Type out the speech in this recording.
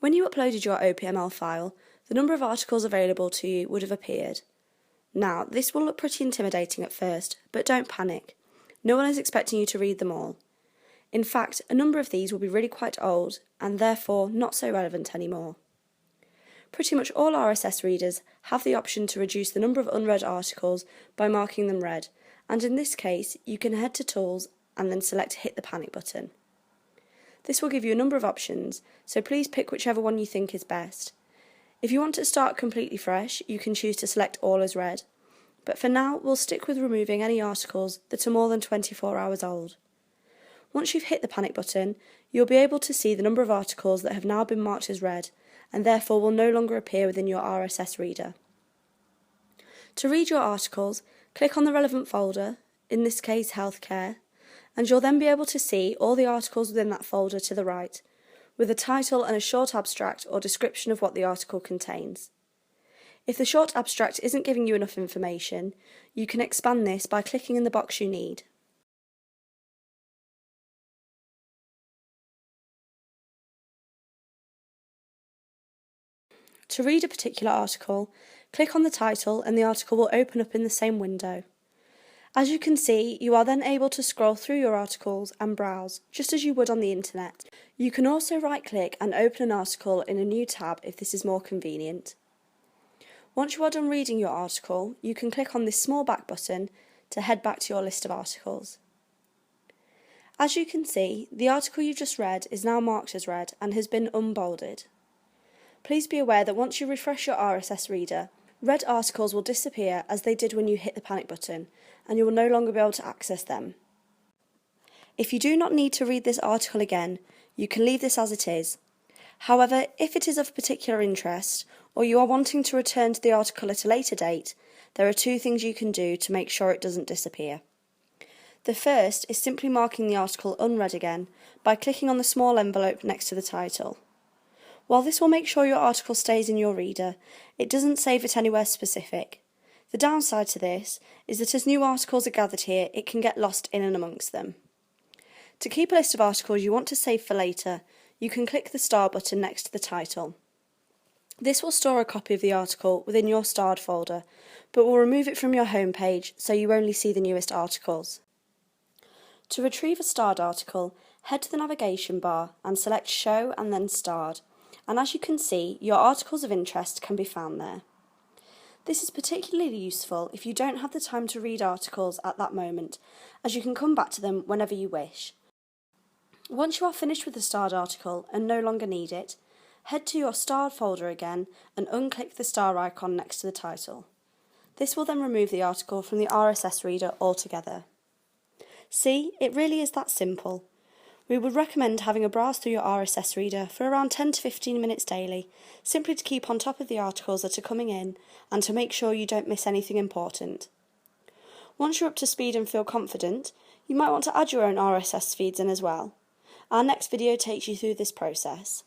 When you uploaded your OPML file, the number of articles available to you would have appeared. Now, this will look pretty intimidating at first, but don't panic. No one is expecting you to read them all. In fact, a number of these will be really quite old, and therefore not so relevant anymore. Pretty much all RSS readers have the option to reduce the number of unread articles by marking them read, and in this case, you can head to Tools and then select Hit the Panic button. This will give you a number of options, so please pick whichever one you think is best. If you want to start completely fresh, you can choose to select All as Read, but for now we'll stick with removing any articles that are more than 24 hours old. Once you've hit the Panic button, you'll be able to see the number of articles that have now been marked as read, and therefore will no longer appear within your RSS reader. To read your articles, click on the relevant folder, in this case Healthcare, and you'll then be able to see all the articles within that folder to the right, with a title and a short abstract or description of what the article contains. If the short abstract isn't giving you enough information, you can expand this by clicking in the box you need. To read a particular article, click on the title and the article will open up in the same window. As you can see, you are then able to scroll through your articles and browse, just as you would on the internet. You can also right-click and open an article in a new tab if this is more convenient. Once you are done reading your article, you can click on this small back button to head back to your list of articles. As you can see, the article you just read is now marked as read and has been unbolded. Please be aware that once you refresh your RSS reader, read articles will disappear as they did when you hit the panic button, and you will no longer be able to access them. If you do not need to read this article again, you can leave this as it is. However, if it is of particular interest, or you are wanting to return to the article at a later date, there are two things you can do to make sure it doesn't disappear. The first is simply marking the article unread again by clicking on the small envelope next to the title. While this will make sure your article stays in your reader, it doesn't save it anywhere specific. The downside to this is that as new articles are gathered here, it can get lost in and amongst them. To keep a list of articles you want to save for later, you can click the star button next to the title. This will store a copy of the article within your starred folder, but will remove it from your home page so you only see the newest articles. To retrieve a starred article, head to the navigation bar and select Show and then Starred, and as you can see, your articles of interest can be found there. This is particularly useful if you don't have the time to read articles at that moment, as you can come back to them whenever you wish. Once you are finished with the starred article and no longer need it, head to your starred folder again and unclick the star icon next to the title. This will then remove the article from the RSS reader altogether. See, it really is that simple. We would recommend having a browse through your RSS reader for around 10 to 15 minutes daily, simply to keep on top of the articles that are coming in and to make sure you don't miss anything important. Once you're up to speed and feel confident, you might want to add your own RSS feeds in as well. Our next video takes you through this process.